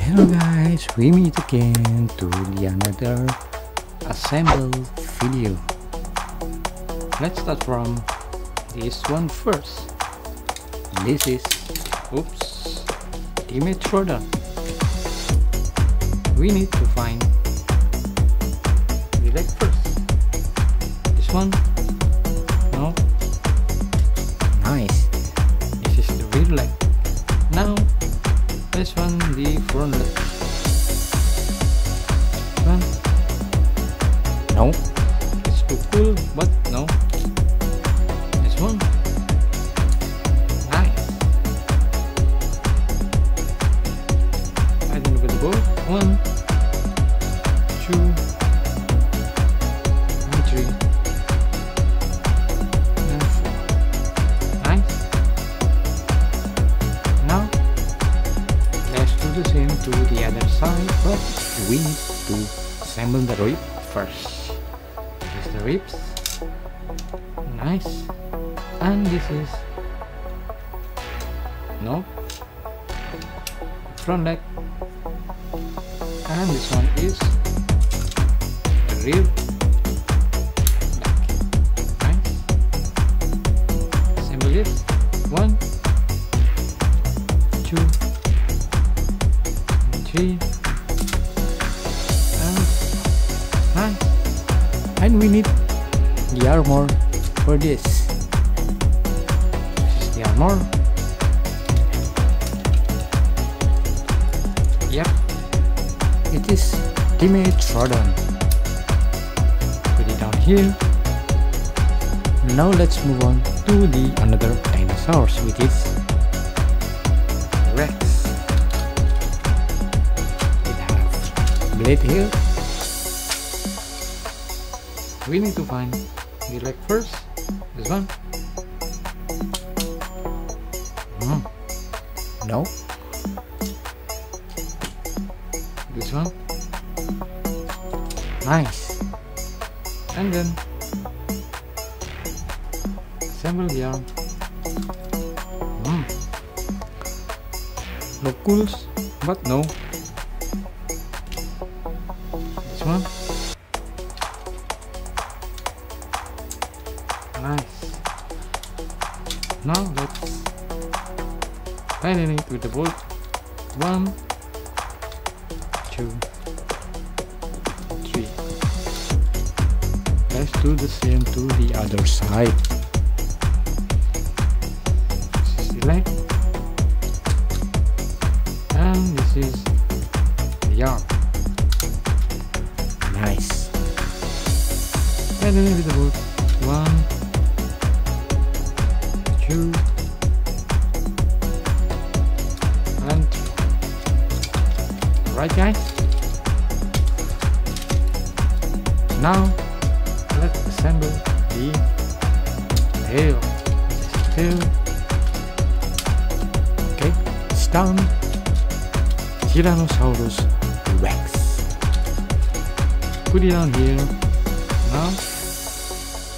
Hello guys, we meet again to the another assemble video. Let's start from this one first. This is Dimetrodon. We need to find the leg first. This one? No? Nice. This is the rear leg. Now this one, the front leg. This one? No. It's too cool, but no. This one? Nice. I think with the board. 1, 2, and 3, and 4. Nice. Now let's do the same to the other side, but we need to assemble the rib first. This is the ribs. Nice. And this is front leg. And this one is the rear leg. Nice. Assemble it. 1, 2, 3, and nice. And we need the armor for this. This is the armor. Yep, it is Dimetrodon. Put it down here. Now let's move on to the another dinosaurs, which is Rex. Blade here. We need to find the leg first. This one. No. This one. Nice. And then assemble the arm. Look cool, but no. This one. Nice. Now let's tighten it with the bolt. 1, 2, 3. Let's do the same to the other side. This is the leg. And this is the arm. Nice. And then with the bolt. 1, 2, and 3. Right, guys? Now let's assemble the tail. Tail. Okay, it's done. Tyrannosaurus Rex. Put it on here. Now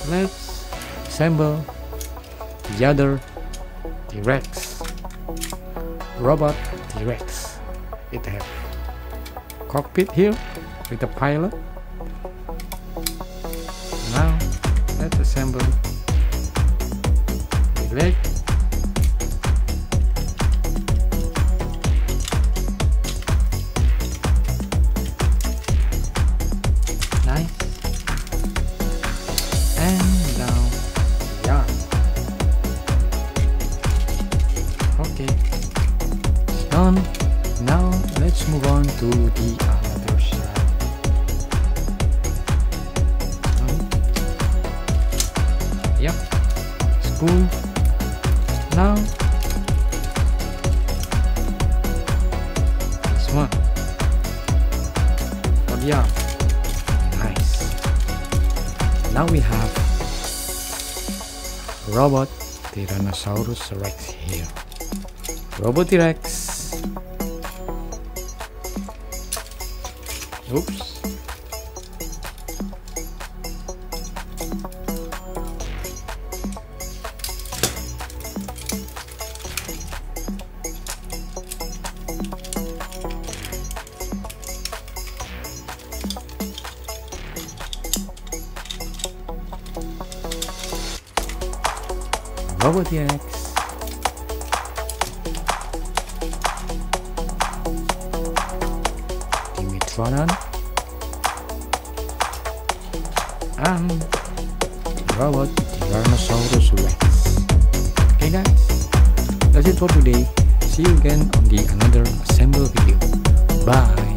let's assemble the other T-Rex. Robot T-Rex. It has cockpit here with the pilot. Now let's assemble the leg. Nice. And down the arm. Okay, it's done. Now let's move on to the other side. Yep, it's cool. Now this one for the arm. Nice. Now we have Robot Tyrannosaurus Rex here. Robot T-Rex. Oops. Robot X, Dimetrodon, and robot Tyrannosaurus Rex. Okay guys, that's it for today. See you again on the another assemble video. Bye.